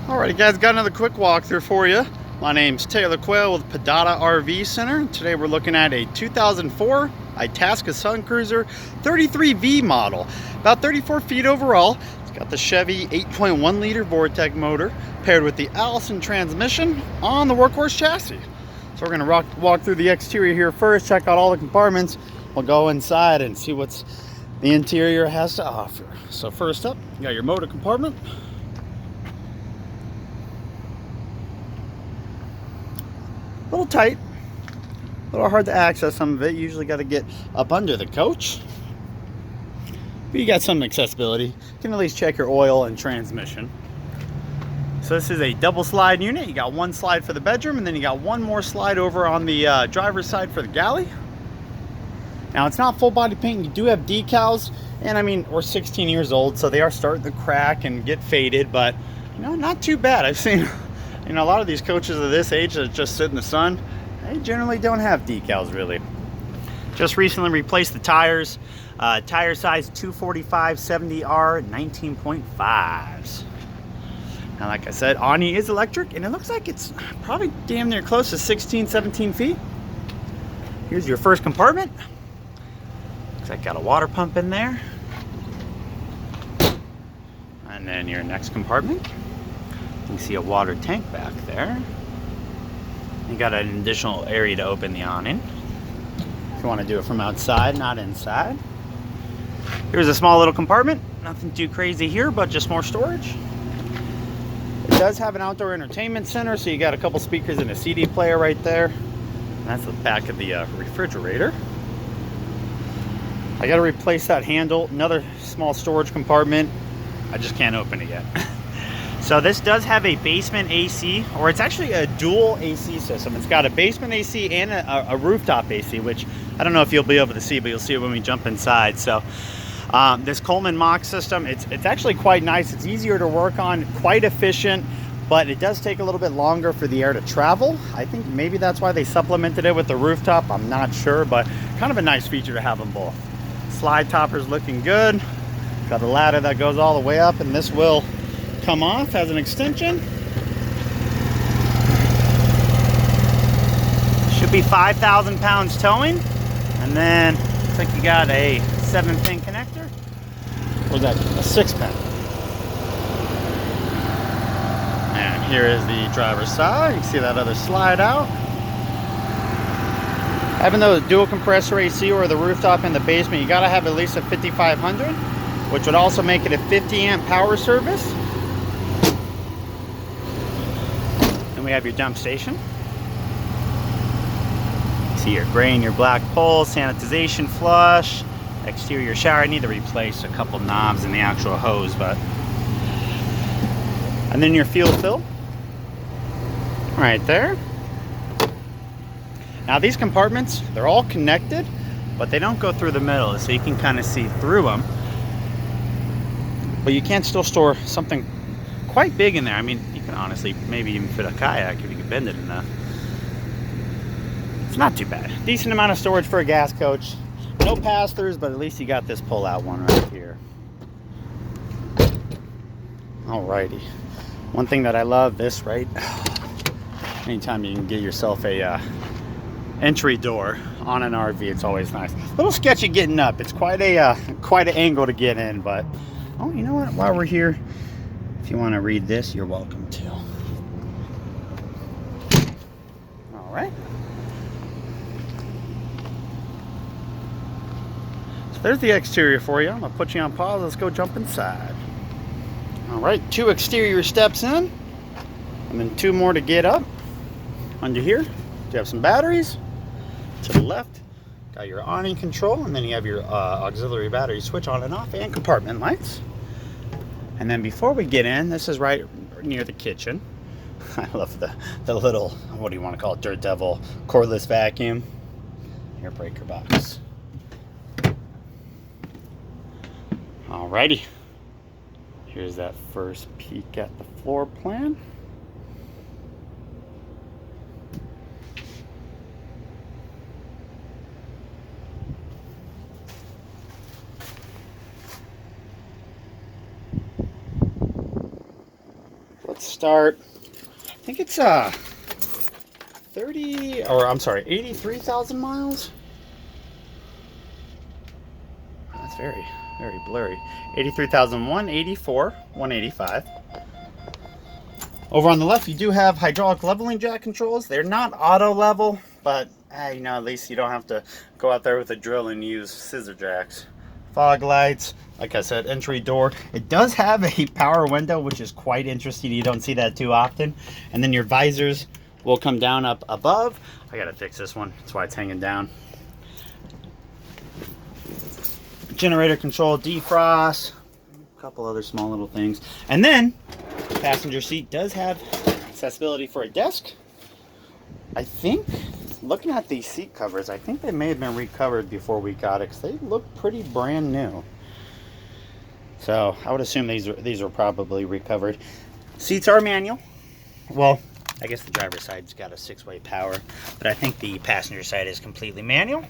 Alrighty guys, got another quick walkthrough for you. My name's Taylor Quayle with Padada RV Center. Today we're looking at a 2004 Itasca Suncruiser 33V model. About 34 feet overall. It's got the Chevy 8.1 liter Vortec motor paired with the Allison transmission on the workhorse chassis. So we're going to walk through the exterior here first, check out all the compartments. We'll go inside and see what's the interior has to offer. So first up, you got your motor compartment. A little tight, a little hard to access some of it. You usually got to get up under the coach. But you got some accessibility. You can at least check your oil and transmission. So this is a double slide unit. You got one slide for the bedroom, and then you got one more slide over on the driver's side for the galley. Now it's not full body paint. You do have decals, and I mean, we're 16 years old, so they are starting to crack and get faded, but you know, not too bad. I've seen a lot of these coaches of this age that just sit in the sun, they generally don't have decals really. Just recently replaced the tires. Tire size 245/70R 19.5s. Now like I said, awning is electric, and it looks like it's probably damn near close to 16, 17 feet. Here's your first compartment. Looks like got a water pump in there. And then your next compartment. You can see a water tank back there. You got an additional area to open the awning if you want to do it from outside, not inside. Here's a small little compartment. Nothing too crazy here, but just more storage. It does have an outdoor entertainment center, so you got a couple speakers and a CD player right there. And that's the back of the refrigerator. I got to replace that handle. Another small storage compartment. I just can't open it yet. So this does have a basement AC, or it's actually a dual AC system. It's got a basement AC and a rooftop AC, which I don't know if you'll be able to see, but you'll see it when we jump inside. So this Coleman Mach system, it's actually quite nice. It's easier to work on, quite efficient, but it does take a little bit longer for the air to travel. I think maybe that's why they supplemented it with the rooftop. I'm not sure, but kind of a nice feature to have them both. Slide topper's looking good. Got a ladder that goes all the way up, and this will come off as an extension. Should be 5,000 pounds towing. And then looks like you got a 7-pin connector. Or that, a 6-pin. And here is the driver's side. You can see that other slide out. Having the dual compressor AC or the rooftop in the basement, you gotta have at least a 5500, which would also make it a 50 amp power service. We have your dump station. See your gray and your black pole, sanitization flush, exterior shower. I need to replace a couple knobs in the actual hose, but. And then your fuel fill, right there. Now these compartments, they're all connected, but they don't go through the middle, so you can kind of see through them. But you can still store something quite big in there. I mean, you can honestly maybe even fit a kayak if you can bend it enough. It's not too bad. Decent amount of storage for a gas coach. No pass-throughs, but at least you got this pull-out one right here. Alrighty. One thing that I love, this right. Anytime you can get yourself a entry door on an RV, it's always nice. A little sketchy getting up. It's quite an angle to get in, but oh, you know what? While we're here, if you want to read this, you're welcome to. All right. So there's the exterior for you. I'm going to put you on pause. Let's go jump inside. All right, 2 exterior steps in, and then 2 more to get up. Under here, you have some batteries. To the left, got your awning control, and then you have your auxiliary battery switch on and off, and compartment lights. And then before we get in, this is right near the kitchen. I love the little, what do you want to call it, Dirt Devil cordless vacuum. Air breaker box. Alrighty. Here's that first peek at the floor plan. let's start. I think it's 83,000 miles. That's very, very blurry. 83,184, 185. Over on the left, you do have hydraulic leveling jack controls. They're not auto level, but you know, at least you don't have to go out there with a drill and use scissor jacks. Fog lights, like I said, entry door. It does have a power window, which is quite interesting. You don't see that too often. And then your visors will come down up above. I gotta fix this one. That's why it's hanging down. Generator control, defrost, a couple other small little things. And then passenger seat does have accessibility for a desk. I think, looking at these seat covers, I think they may have been recovered before we got it, because they look pretty brand new. So I would assume these are probably recovered. Seats are manual. Well, I guess the driver's side's got a 6-way power, but I think the passenger side is completely manual.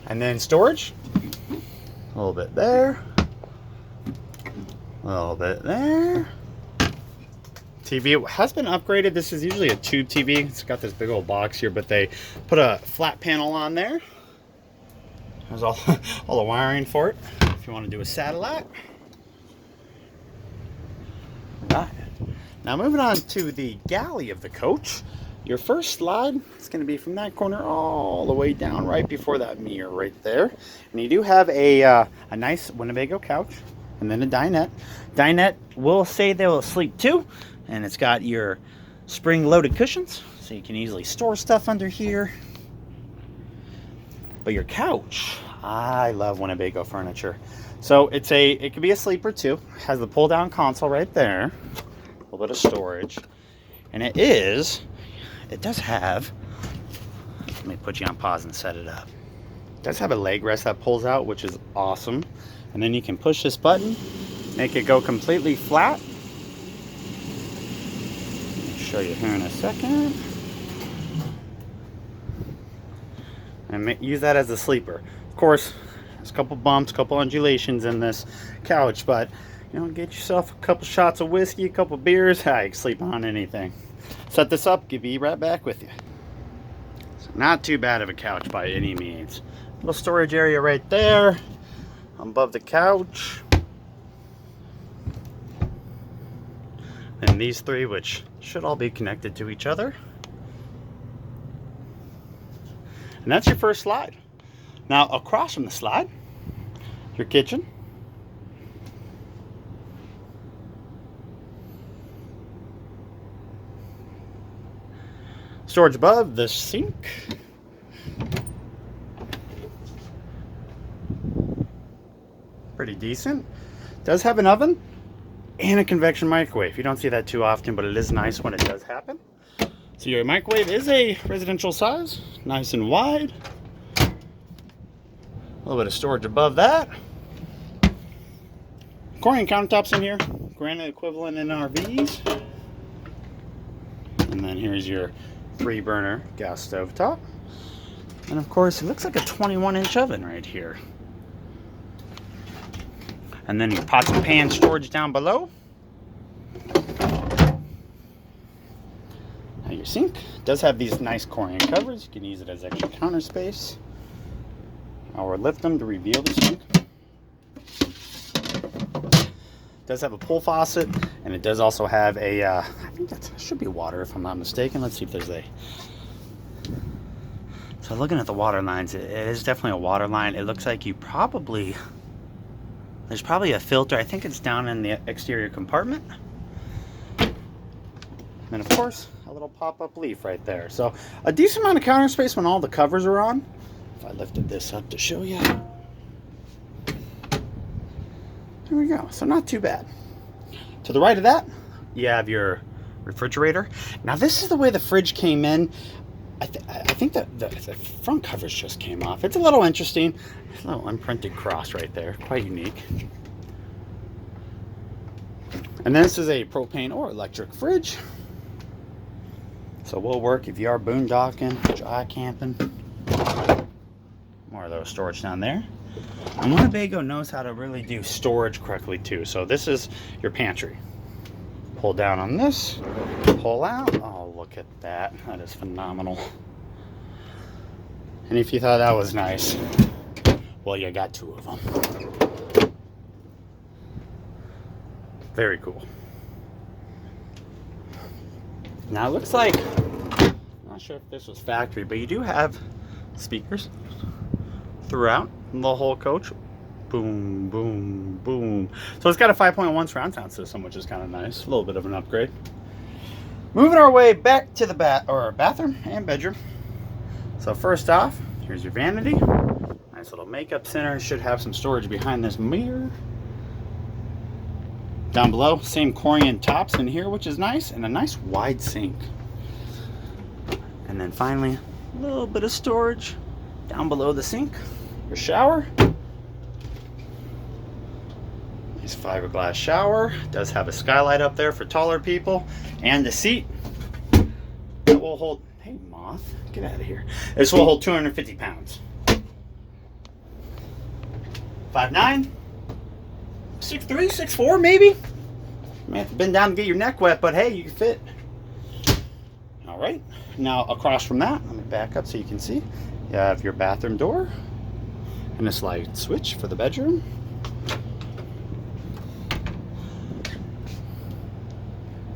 And then storage, a little bit there, a little bit there. TV has been upgraded. This is usually a tube TV. It's got this big old box here, but they put a flat panel on there. There's all the wiring for it if you want to do a satellite. All right. Now moving on to the galley of the coach. Your first slide is going to be from that corner all the way down right before that mirror right there. And you do have a nice Winnebago couch and then a dinette. Dinette will say they will sleep too. And it's got your spring-loaded cushions, so you can easily store stuff under here. But your couch, I love Winnebago furniture. So it could be a sleeper too. It has the pull-down console right there, a little bit of storage, and it does have. Let me put you on pause and set it up. It does have a leg rest that pulls out, which is awesome. And then you can push this button, make it go completely flat. Show you here in a second, and use that as a sleeper. Of course, there's a couple bumps, a couple undulations in this couch, but you know, get yourself a couple shots of whiskey, a couple beers, you can sleep on anything. Set this up, be right back with you. So not too bad of a couch by any means. Little storage area right there above the couch. And these three, which should all be connected to each other. And that's your first slide. Now across from the slide, your kitchen. Storage above, the sink. Pretty decent. Does have an oven and a convection microwave. You don't see that too often, but it is nice when it does happen. So your microwave is a residential size, nice and wide. A little bit of storage above that. Corian countertops in here, granite equivalent in RVs. And then here's your 3-burner gas stove top. And of course, it looks like a 21-inch oven right here. And then your pots and pan storage down below. Now your sink does have these nice Corian covers. You can use it as extra counter space. Or lift them to reveal the sink. It does have a pull faucet, and it does also have a, I think that should be water if I'm not mistaken. Let's see if there's a, so looking at the water lines, it is definitely a water line. It looks like there's probably a filter. I think it's down in the exterior compartment. And of course, a little pop-up leaf right there. So a decent amount of counter space when all the covers are on. If I lifted this up to show you. There we go. So not too bad. To the right of that, you have your refrigerator. Now this is the way the fridge came in. I think that the front covers just came off. It's a little interesting. There's a little unprinted cross right there. Quite unique. And this is a propane or electric fridge. So will work if you are boondocking, dry camping. More of those storage down there. And Winnebago knows how to really do storage correctly too. So this is your pantry. Pull down on this, pull out. Oh, look at that. That is phenomenal. And if you thought that was nice, well, you got two of them. Very cool. Now it looks like, I'm not sure if this was factory, but you do have speakers throughout the whole coach. Boom, boom, boom. So it's got a 5.1 surround sound system, which is kind of nice. A little bit of an upgrade. Moving our way back to the bathroom and bedroom. So first off, here's your vanity. Nice little makeup center. Should have some storage behind this mirror. Down below, same Corian tops in here, which is nice, and a nice wide sink. And then finally, a little bit of storage down below the sink. Your shower. Nice fiberglass shower. Does have a skylight up there for taller people, and a seat that will hold, hey moth, get out of here. This will hold 250 pounds. 5'9", 6'3", 6'4", maybe. May have to bend down to get your neck wet, but hey, you can fit. All right, now across from that, let me back up so you can see. You have your bathroom door and a slide switch for the bedroom.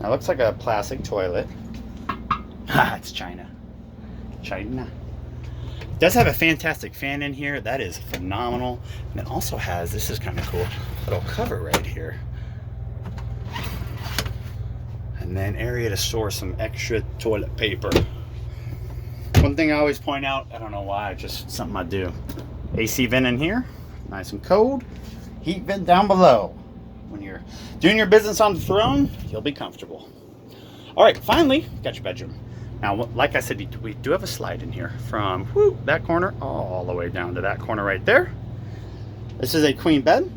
Now, looks like a plastic toilet. Ah, it's China. China. It does have a fantastic fan in here. That is phenomenal. And it also has, this is kind of cool, little cover right here. And then area to store some extra toilet paper. One thing I always point out, I don't know why, just something I do. AC vent in here, nice and cold. Heat vent down below. When you're doing your business on the throne, you'll be comfortable. All right, finally, got your bedroom. Now, like I said, we do have a slide in here from that corner all the way down to that corner right there. This is a queen bed.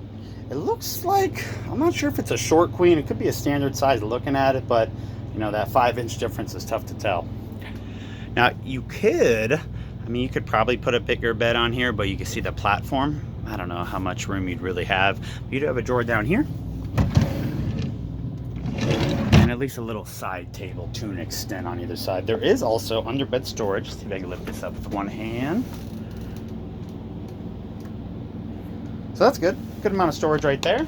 It looks like, I'm not sure if it's a short queen. It could be a standard size looking at it, but you know, that 5-inch difference is tough to tell. Now, you could probably put a bigger bed on here, but you can see the platform. I don't know how much room you'd really have. You do have a drawer down here. And at least a little side table to an extent on either side. There is also underbed storage. Let's see if I can lift this up with one hand. So that's good. Good amount of storage right there.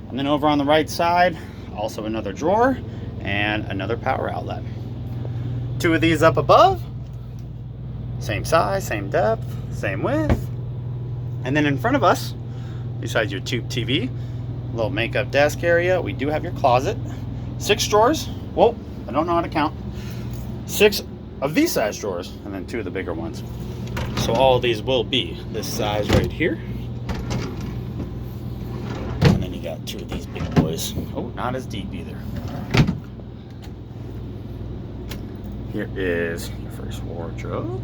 And then over on the right side, also another drawer and another power outlet. Two of these up above. Same size, same depth, same width. And then in front of us, besides your tube TV, little makeup desk area, we do have your closet. 6 drawers. Whoa, I don't know how to count. 6 of these size drawers, and then 2 of the bigger ones. So all of these will be this size right here. And then you got 2 of these big boys. Oh, not as deep either. Here is your first wardrobe.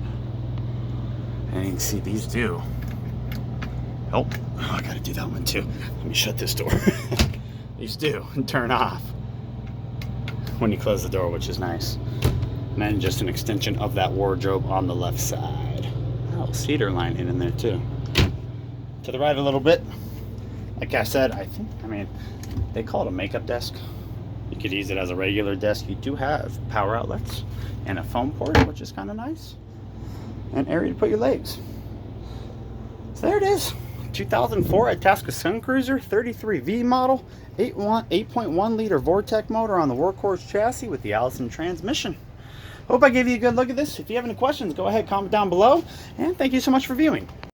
And you can see these do. Oh, I gotta do that one too. Let me shut this door. These do turn off when you close the door, which is nice. And then just an extension of that wardrobe on the left side. Oh, cedar lining in there too. To the right a little bit. Like I said, they call it a makeup desk. You could use it as a regular desk. You do have power outlets and a foam port, which is kind of nice. And area to put your legs. So there it is. 2004 Itasca Suncruiser 33V model, 8.1 liter Vortec motor on the Workhorse chassis with the Allison transmission. Hope I gave you a good look at this. If you have any questions, go ahead, comment down below, and thank you so much for viewing.